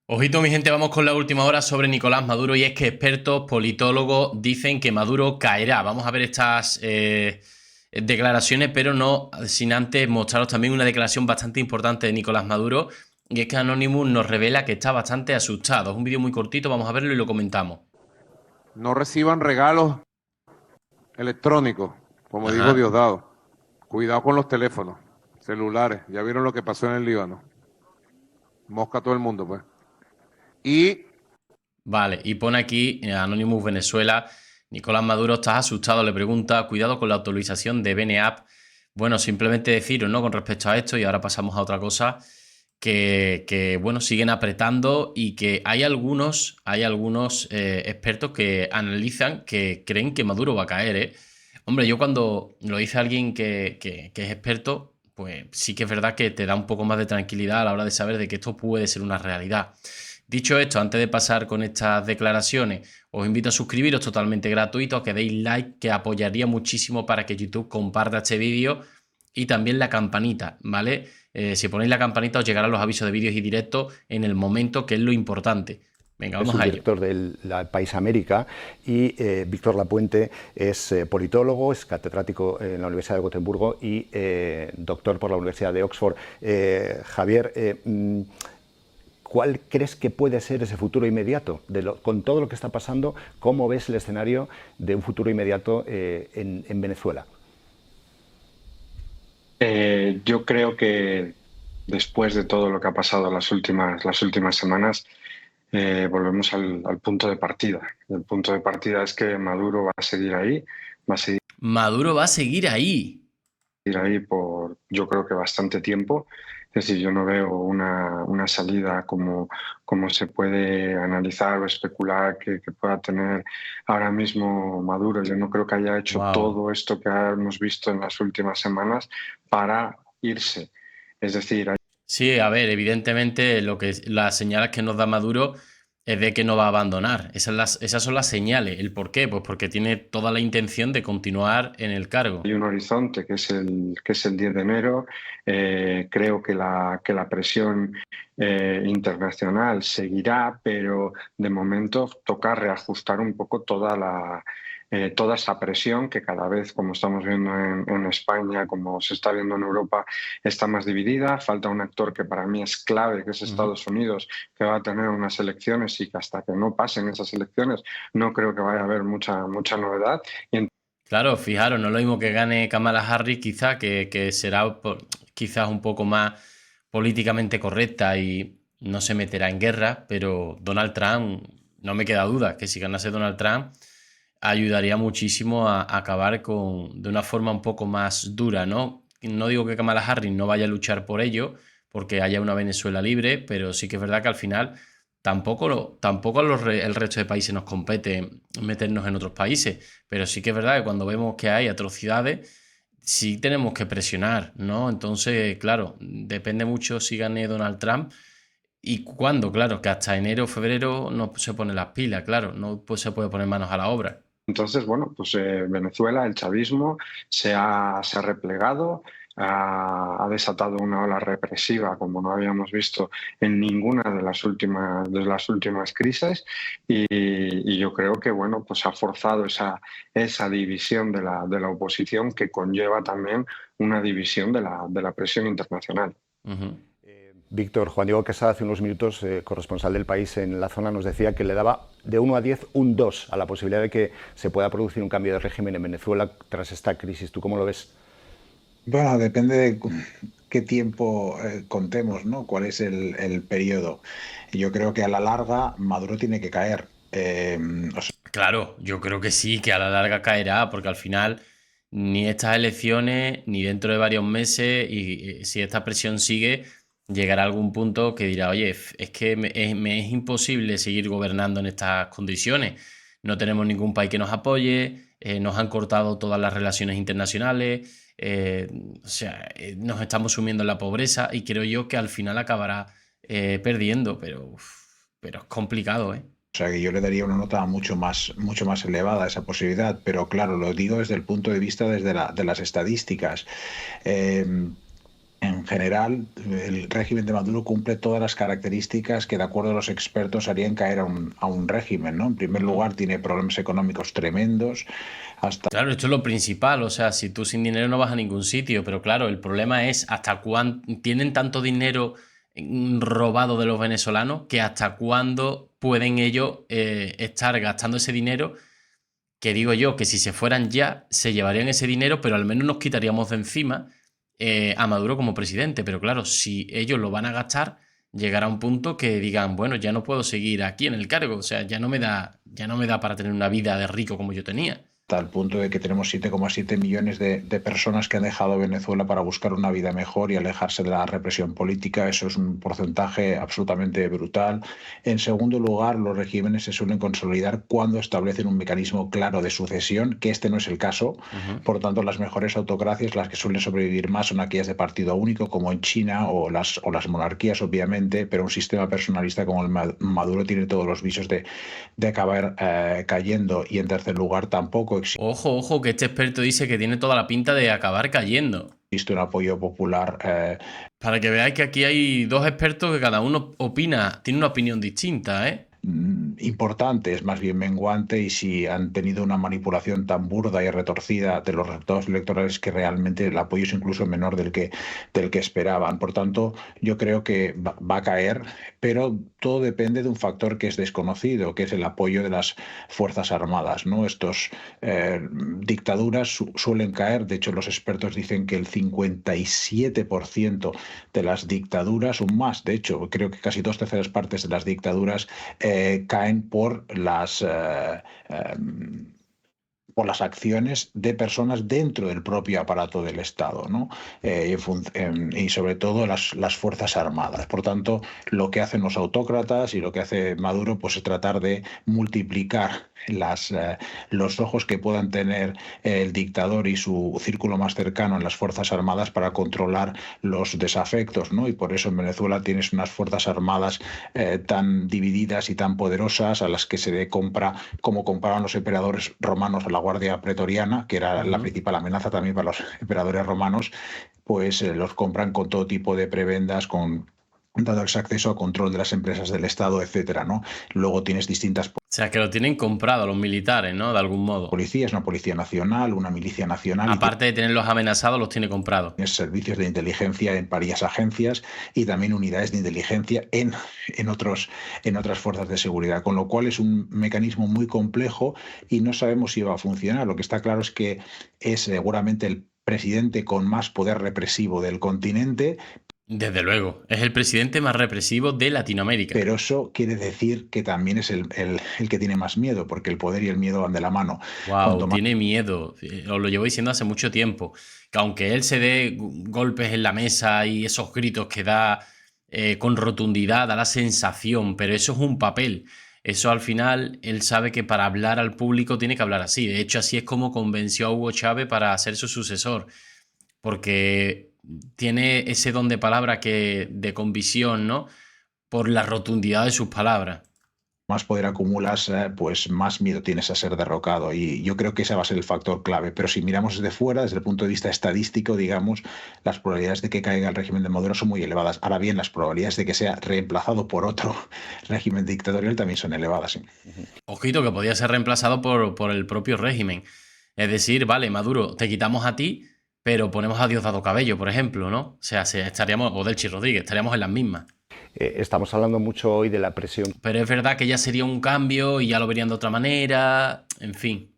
Ojito, mi gente, vamos con la última hora sobre Nicolás Maduro y es que expertos, politólogos dicen que Maduro caerá. Vamos a ver estas declaraciones, pero no sin antes mostraros también una declaración bastante importante de Nicolás Maduro y es que Anonymous nos revela que está bastante asustado. Es un vídeo muy cortito, vamos a verlo y lo comentamos. No reciban regalos electrónicos, como dijo Ajá. Diosdado. Cuidado con los teléfonos, celulares. Ya vieron lo que pasó en el Líbano. Mosca a todo el mundo, pues. Y Vale, y pone aquí Anonymous Venezuela. Nicolás Maduro, ¿estás asustado? Le pregunta. Cuidado con la actualización de BNAP. Bueno, simplemente deciros, ¿no? Con respecto a esto, y ahora pasamos a otra cosa, bueno, siguen apretando y que hay algunos expertos que analizan, que creen que Maduro va a caer, ¿eh? Hombre, yo cuando lo dice alguien que es experto, pues sí que es verdad que te da un poco más de tranquilidad a la hora de saber de que esto puede ser una realidad. Dicho esto, antes de pasar con estas declaraciones, os invito a suscribiros totalmente gratuito, a que deis like, que apoyaría muchísimo para que YouTube comparta este vídeo y también la campanita, ¿vale? Si ponéis la campanita os llegarán los avisos de vídeos y directos en el momento, que es lo importante. Venga, Es vamos a ello. subdirector del País América y Víctor Lapuente es politólogo, es catedrático en la Universidad de Gotemburgo y doctor por la Universidad de Oxford. Javier, ¿cuál crees que puede ser ese futuro inmediato? Con todo lo que está pasando, ¿cómo ves el escenario de un futuro inmediato en Venezuela? Yo creo que después de todo lo que ha pasado las últimas semanas, volvemos al punto de partida. El punto de partida es que Maduro va a seguir ahí, va a seguir Maduro va a seguir ahí. ahí por yo creo que bastante tiempo. Es decir, yo no veo una salida como se puede analizar o especular que pueda tener ahora mismo Maduro. Yo no creo que haya hecho Wow. todo esto que hemos visto en las últimas semanas para irse. Es decir, Sí, a ver, evidentemente las señales que nos da Maduro es de que no va a abandonar. Esas son las señales. ¿El por qué? Pues porque tiene toda la intención de continuar en el cargo. hay un horizonte que es el 10 de enero. Creo que la presión internacional seguirá, pero de momento toca reajustar un poco toda esa presión que cada vez, como estamos viendo en España, como se está viendo en Europa, está más dividida. Falta un actor que para mí es clave, que es Ujú. Estados Unidos, que va a tener unas elecciones y que hasta que no pasen esas elecciones no creo que vaya a haber mucha novedad. Y Claro, fijaros, no es lo mismo que gane Kamala Harris, quizá, que será quizás un poco más políticamente correcta y no se meterá en guerra, pero Donald Trump, no me queda duda que si ganase Donald Trump, ayudaría muchísimo a acabar de una forma un poco más dura, ¿no? No digo que Kamala Harris no vaya a luchar por ello, porque haya una Venezuela libre, pero sí que es verdad que al final tampoco el resto de países nos compete meternos en otros países, pero sí que es verdad que cuando vemos que hay atrocidades, sí tenemos que presionar, ¿no? Entonces, claro, depende mucho si gane Donald Trump y cuándo, claro, que hasta enero o febrero no se pone las pilas, claro, no pues, se puede poner manos a la obra. entonces, bueno, pues Venezuela, el chavismo, se ha replegado, ha desatado una ola represiva como no habíamos visto en ninguna de las últimas crisis y yo creo que, bueno, pues ha forzado esa división de la oposición que conlleva también una división de la presión internacional. Ujú. Víctor, Juan Diego Quesada, hace unos minutos, corresponsal del País en la zona, nos decía que le daba de 1 a 10 un 2 a la posibilidad de que se pueda producir un cambio de régimen en Venezuela tras esta crisis. ¿Tú cómo lo ves? Bueno, depende de qué tiempo contemos, ¿no? ¿Cuál es el periodo? Yo creo que a la larga Maduro tiene que caer. O sea, Claro, yo creo que sí, que a la larga caerá, porque al final ni estas elecciones, ni dentro de varios meses, y si esta presión sigue, llegará algún punto que dirá, oye, es que me es imposible seguir gobernando en estas condiciones. No tenemos ningún país que nos apoye, nos han cortado todas las relaciones internacionales, o sea, nos estamos sumiendo en la pobreza y creo yo que al final acabará perdiendo, pero es complicado, ¿eh? sea, que yo le daría una nota mucho más elevada a esa posibilidad, pero claro, lo digo desde el punto de vista de las estadísticas. Eh, En general, el régimen de Maduro cumple todas las características que, de acuerdo a los expertos, harían caer a un régimen, ¿no? En primer lugar, tiene problemas económicos tremendos. Claro, esto es lo principal, o sea, si tú sin dinero no vas a ningún sitio, pero claro, el problema es hasta cuándo tienen tanto dinero robado de los venezolanos que hasta cuándo pueden ellos estar gastando ese dinero, que digo yo que si se fueran ya se llevarían ese dinero, pero al menos nos quitaríamos de encima a Maduro como presidente, pero claro, si ellos lo van a gastar, llegará un punto que digan, bueno, ya no puedo seguir aquí en el cargo, o sea, ya no me da para tener una vida de rico como yo tenía. Hasta el punto de que tenemos 7,7 millones de personas que han dejado Venezuela para buscar una vida mejor y alejarse de la represión política. Eso es un porcentaje absolutamente brutal. En segundo lugar, los regímenes se suelen consolidar cuando establecen un mecanismo claro de sucesión, que este no es el caso. Por tanto, las mejores autocracias, las que suelen sobrevivir más, son aquellas de partido único, como en China, o las monarquías, obviamente, pero un sistema personalista como el Maduro tiene todos los visos de acabar cayendo. Y en tercer lugar, tampoco Ojo, ojo, que este experto dice que tiene toda la pinta de acabar cayendo. existe un apoyo popular. Para que veáis que aquí hay dos expertos que cada uno opina, tiene una opinión distinta, ¿eh? Importante, es más bien menguante, y si han tenido una manipulación tan burda y retorcida de los resultados electorales que realmente el apoyo es incluso menor del que esperaban. Por tanto, yo creo que va a caer, pero todo depende de un factor que es desconocido, que es el apoyo de las Fuerzas Armadas, ¿no? Estos dictaduras suelen caer. De hecho, los expertos dicen que el 57% de las dictaduras, o más, de hecho, creo que casi 2/3 de las dictaduras caen por las acciones de personas dentro del propio aparato del Estado, ¿no? Y sobre todo las Fuerzas Armadas. Por tanto, lo que hacen los autócratas y lo que hace Maduro, pues, es tratar de multiplicar los ojos que puedan tener el dictador y su círculo más cercano en las Fuerzas Armadas para controlar los desafectos, ¿no? Y por eso en Venezuela tienes unas Fuerzas Armadas tan divididas y tan poderosas, a las que se le compra, como compraban los emperadores romanos a la Guardia Pretoriana, que era la principal amenaza también para los emperadores romanos, pues los compran con todo tipo de prebendas, dándoles acceso a control de las empresas del Estado, etcétera, ¿no? Luego tienes distintas O sea, que lo tienen comprado los militares, ¿no? De algún modo. policías, una policía nacional, una milicia nacional. Aparte de tenerlos amenazados, los tiene comprados. Tienes servicios de inteligencia en varias agencias y también unidades de inteligencia en otras fuerzas de seguridad, con lo cual es un mecanismo muy complejo y no sabemos si va a funcionar. Lo que está claro es que es seguramente el presidente con más poder represivo del continente. Desde luego, es el presidente más represivo de Latinoamérica. Pero eso quiere decir que también es el que tiene más miedo, porque el poder y el miedo van de la mano. Wow, tiene miedo. Os lo llevo diciendo hace mucho tiempo. Que aunque él se dé golpes en la mesa y esos gritos que da con rotundidad, da la sensación, pero eso es un papel. Eso al final, él sabe que para hablar al público tiene que hablar así. De hecho, así es como convenció a Hugo Chávez para ser su sucesor. Porque tiene ese don de palabra de convicción, ¿no? Por la rotundidad de sus palabras. Más poder acumulas, pues más miedo tienes a ser derrocado. Y yo creo que ese va a ser el factor clave. Pero si miramos desde fuera, desde el punto de vista estadístico, digamos, las probabilidades de que caiga el régimen de Maduro son muy elevadas. Ahora bien, las probabilidades de que sea reemplazado por otro régimen dictatorial también son elevadas. ¿Sí? Ojito, que podía ser reemplazado por el propio régimen. Es decir, vale, Maduro, te quitamos a ti, pero ponemos a Diosdado Cabello, por ejemplo, ¿no? O sea, estaríamos, o Delcy Rodríguez, estaríamos en las mismas. Estamos hablando mucho hoy de la presión. Pero es verdad que ya sería un cambio y ya lo verían de otra manera, en fin.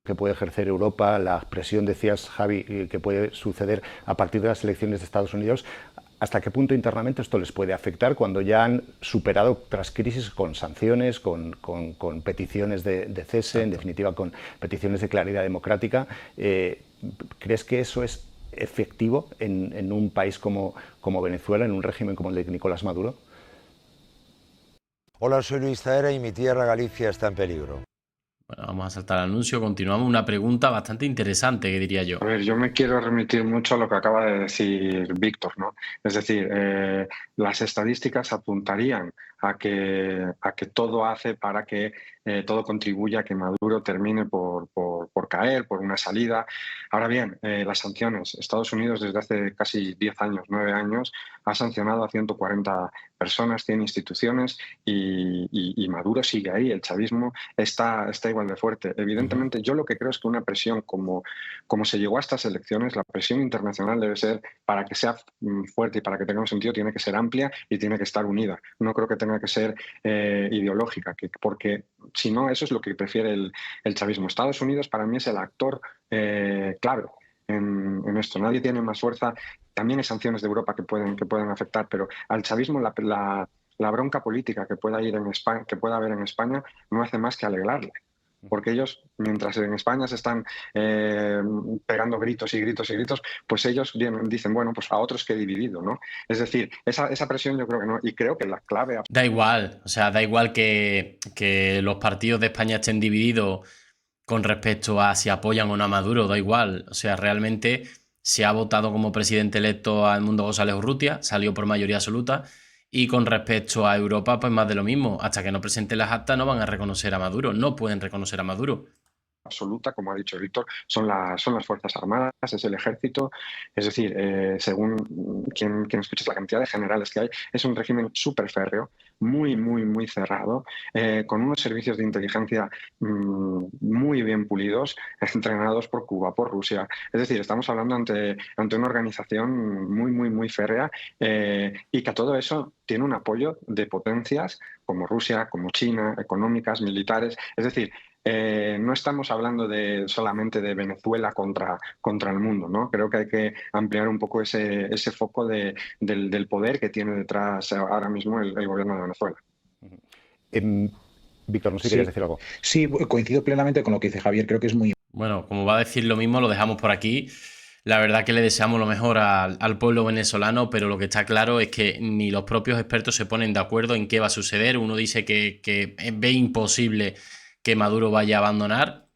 Que puede ejercer Europa, la presión, decías, Javi, que puede suceder a partir de las elecciones de Estados Unidos. ¿Hasta qué punto internamente esto les puede afectar cuando ya han superado otras crisis con sanciones, con peticiones de cese, en definitiva con peticiones de claridad democrática? ¿Crees que eso es efectivo en un país como Venezuela, en un régimen como el de Nicolás Maduro? Hola, soy Luis Zaera y mi tierra Galicia está en peligro. Bueno, vamos a saltar al anuncio. Continuamos. Una pregunta bastante interesante, que diría yo. A ver, yo me quiero remitir mucho a lo que acaba de decir Víctor, ¿no? Es decir, las estadísticas apuntarían a que todo hace para que todo contribuya a que Maduro termine por caer, por una salida. Ahora bien, las sanciones. Estados Unidos desde hace casi 10 años, 9 años, ha sancionado a 140 personas, 100 instituciones y Maduro sigue ahí. El chavismo está igual de fuerte. Evidentemente, yo lo que creo es que una presión como se llegó a estas elecciones, la presión internacional debe ser, para que sea fuerte y para que tenga un sentido, tiene que ser amplia y tiene que estar unida. No creo que tenga que ser ideológica, porque si no, eso es lo que prefiere el chavismo. Estados Unidos para mí es el actor clave en esto. Nadie tiene más fuerza. También hay sanciones de Europa que pueden afectar, pero al chavismo la bronca política que pueda haber en España no hace más que alegrarle. Porque ellos, mientras en España se están pegando gritos y gritos y gritos, pues ellos dicen, bueno, pues a otros que he dividido, ¿no? Es decir, esa presión yo creo que no. Y creo que la clave... Da igual, o sea, da igual que los partidos de España estén divididos con respecto a si apoyan o no a Maduro, da igual. O sea, realmente se ha votado como presidente electo a Edmundo González Urrutia, salió por mayoría absoluta, y con respecto a Europa, pues más de lo mismo. Hasta que no presenten las actas no van a reconocer a Maduro, no pueden reconocer a Maduro. Absoluta, como ha dicho Víctor, son las Fuerzas Armadas, es el ejército. Es decir, según quien escuches la cantidad de generales que hay, es un régimen súper férreo, muy, muy, muy cerrado, con unos servicios de inteligencia muy bien pulidos, entrenados por Cuba, por Rusia. Es decir, estamos hablando ante una organización muy, muy, muy férrea y que a todo eso tiene un apoyo de potencias como Rusia, como China, económicas, militares. Es decir, no estamos hablando solamente de Venezuela contra el mundo, ¿no? Creo que hay que ampliar un poco ese foco del poder que tiene detrás ahora mismo el gobierno de Venezuela. Víctor, no sé si quieres decir algo. Sí, coincido plenamente con lo que dice Javier, creo que es muy... Bueno, como va a decir lo mismo, lo dejamos por aquí. La verdad que le deseamos lo mejor al pueblo venezolano, pero lo que está claro es que ni los propios expertos se ponen de acuerdo en qué va a suceder. Uno dice que ve imposible que Maduro vaya a abandonar.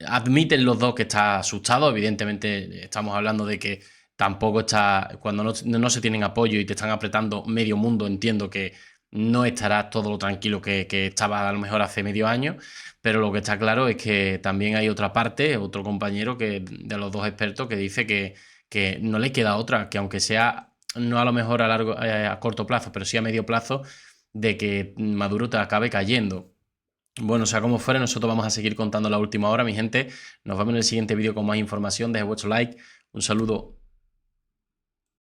Admiten los dos que está asustado. Evidentemente estamos hablando de que tampoco está... Cuando no se tienen apoyo y te están apretando medio mundo, entiendo que no estará todo lo tranquilo que estaba a lo mejor hace medio año. Pero lo que está claro es que también hay otra parte, otro compañero de los dos expertos que dice que no le queda otra, que aunque sea no a lo mejor a corto plazo, pero sí a medio plazo, de que Maduro te acabe cayendo. Bueno, sea como fuera, nosotros vamos a seguir contando la última hora, mi gente. Nos vemos en el siguiente vídeo con más información. Deje vuestro like. Un saludo.